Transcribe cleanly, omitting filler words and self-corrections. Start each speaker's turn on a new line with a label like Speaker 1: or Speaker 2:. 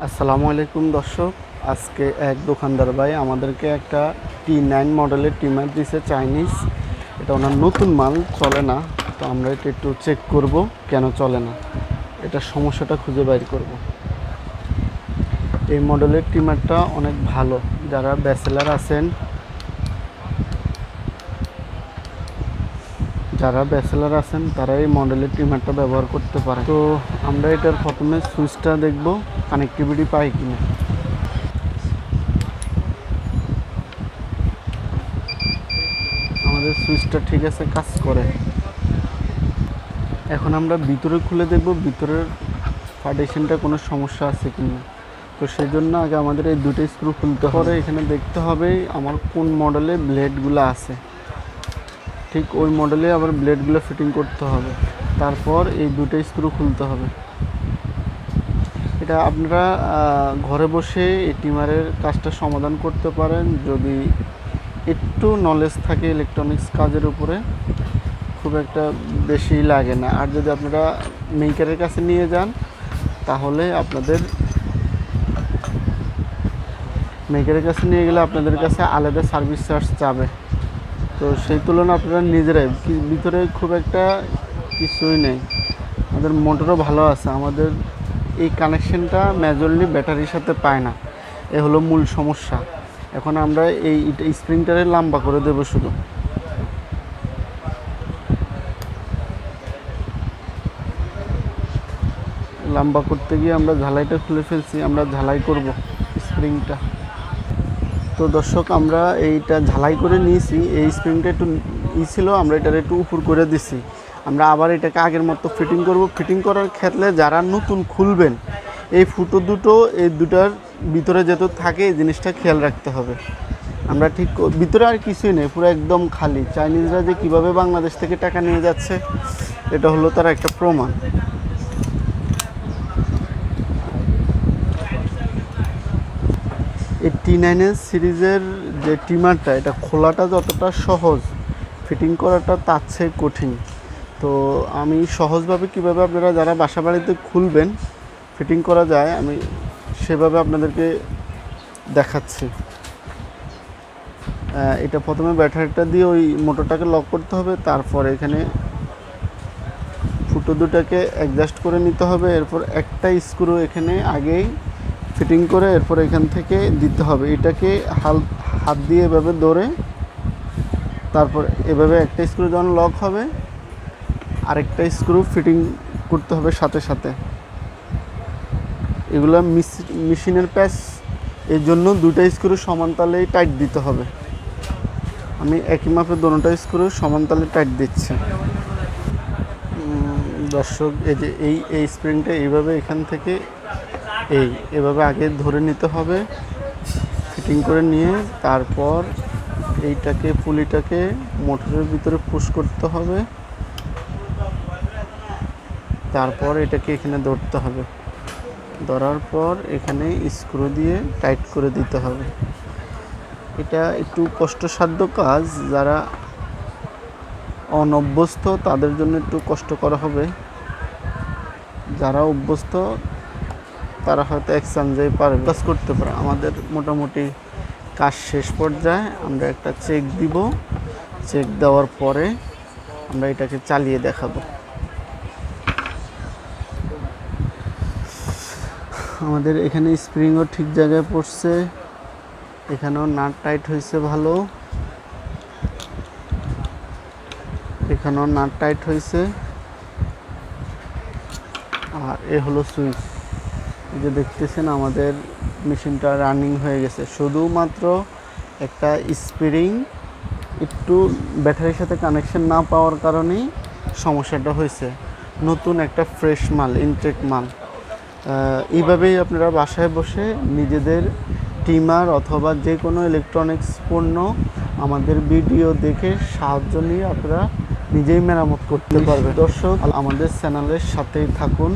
Speaker 1: আসসালামু আলাইকুম দর্শক। আজকে এক দোকানদার ভাই আমাদেরকে একটা T9 মডেলের টিমার দিছে চাইনিজ। এটা ওনার নতুন মাল, চলে না। তো আমরা এটা একটু চেক করব কেন চলে না, এটার সমস্যাটা খুঁজে বের করব। এই মডেলের টিমারটা অনেক ভালো, যারা ব্যাচেলার আছেন তারা এই মডেলের টিমারটা ব্যবহার করতে পারে। তো আমরা এটার প্রথমে সুইচটা দেখব কানেক্টিভিটি পাই কিনা। আমাদের সুইচটা ঠিক আছে, কাজ করে। এখন আমরা ভিতরে খুলে দেখব ভিতরের পার্টিশনটা কোনো সমস্যা আছে কিনা। তো সেই জন্য আগে আমাদের এই দুটো স্ক্রু খুলতে হবে। এখানে দেখতে হবে আমার কোন মডেলে ব্লেডগুলো আছে, ঠিক ওই মডেলে আবার ব্লেডগুলো ফিটিং করতে হবে। তারপর এই দুটো স্ক্রু খুলতে হবে। এটা আপনারা ঘরে বসে এই টিমারের কাজটা সমাধান করতে পারেন যদি একটু নলেজ থাকে ইলেকট্রনিক্স কাজের উপরে। খুব একটা বেশি লাগে না। আর যদি আপনারা মেকারের কাছে নিয়ে যান তাহলে আপনাদের কাছে আলাদা সার্ভিস চার্জ যাবে। তো সেই তুলনায় আপনারা নিজেরাই, ভিতরে খুব একটা কিছুই নেই। আমাদের মোটরও ভালো আছে। আমাদের এই কানেকশনটা মেজরলি ব্যাটারির সাথে পায় না, এ হলো মূল সমস্যা। এখন আমরা এই স্প্রিংটারে লম্বা করে দেবো শুধু। লম্বা করতে গিয়ে আমরা ঝালাইটা খুলে ফেলছি। আমরা ঝালাই করব স্প্রিংটা। তো দর্শক, আমরা এইটা ঝালাই করে নিয়েছি। এই স্প্রিংটা একটু ছিল, আমরা এটার একটু উপর করে দিছি। আমরা আবার এটাকে আগের মতো ফিটিং করব। ফিটিং করার ক্ষেত্রে যারা নতুন খুলবেন, এই ফুটো দুটো এই দুটার ভিতরে যেহেতু থাকে এই জিনিসটা খেয়াল রাখতে হবে। আমরা ঠিক ভিতরে আর কিছুই নেই, পুরো একদম খালি। চাইনিজরা যে কীভাবে বাংলাদেশ থেকে টাকা নিয়ে যাচ্ছে, এটা হলো তার একটা প্রমাণ। এই T9 সিরিজের যে টিমারটা, এটা খোলাটা যতটা সহজ, ফিটিং করাটা তার চেয়ে কঠিন। তো আমি সহজভাবে কীভাবে আপনারা যারা বাসা বাড়িতে খুলবেন ফিটিং করা যায়, আমি সেভাবে আপনাদেরকে দেখাচ্ছি। এটা প্রথমে ব্যাটারিটা দিয়ে ওই মোটরটাকে লক করতে হবে। তারপর এখানে ফুটো দুটাকে অ্যাডজাস্ট করে নিতে হবে। এরপর একটা স্ক্রু এখানে আগেই ফিটিং করে এরপর এখান থেকে দিতে হবে। এটাকে হাত দিয়ে এভাবে ধরে তারপর এভাবে একটা স্ক্রু যখন লক হবে আরেকটা স্ক্রু ফিটিং করতে হবে সাথে সাথে। এগুলো মেশিনের প্যাচ, এর জন্য দুটো স্ক্রু সমানতালেই টাইট দিতে হবে। আমি একই মাপে দুটো স্ক্রু সমানতালে টাইট দিচ্ছি। দর্শক, এই যে এই স্প্রিংটা এইভাবে এখান থেকে এভাবে আগে ধরে নিতে হবে, ফিটিং করে নিয়ে তারপর এইটাকে পুলিটাকে মোটরের ভিতরে পুশ করতে হবে। তারপর এটাকে এখানে ধরতে হবে, ধরার পর এখানে স্ক্রু দিয়ে টাইট করে দিতে হবে। এটা একটু কষ্টসাধ্য কাজ, যারা অনভ্যস্ত তাদের জন্য একটু কষ্ট করা হবে। যারা অভ্যস্ত তারা হয়তো এক চান্সেই পারবে, কাজ করতে পারে। আমাদের মোটামুটি কাজ শেষ পর্যায়ে। আমরা একটা চেক দিব, চেক দেওয়ার পরে আমরা এটাকে চালিয়ে দেখাবো। আমাদের এখানে স্প্রিংও ঠিক জায়গায় পড়ছে, এখানেও নাট টাইট হয়েছে ভালো, এখানেও নাট টাইট হয়েছে। আর এ হলো সুইচ। এই যে দেখতেছেন আমাদের মেশিনটা রানিং হয়ে গেছে। শুধুমাত্র একটা স্প্রিং একটু ব্যাটারির সাথে কানেকশন না পাওয়ার কারণেই সমস্যাটা হয়েছে। নতুন একটা ফ্রেশ মাল, ইনটেক মাল। এইভাবেই আপনারা বাসায় বসে নিজেদের টিমার অথবা যে কোনো ইলেকট্রনিক্স পণ্য আমাদের ভিডিও দেখে সাহায্য নিয়ে আপনারা নিজেই মেরামত করতে পারবেন। দর্শক, আমাদের চ্যানেলের সাথেই থাকুন।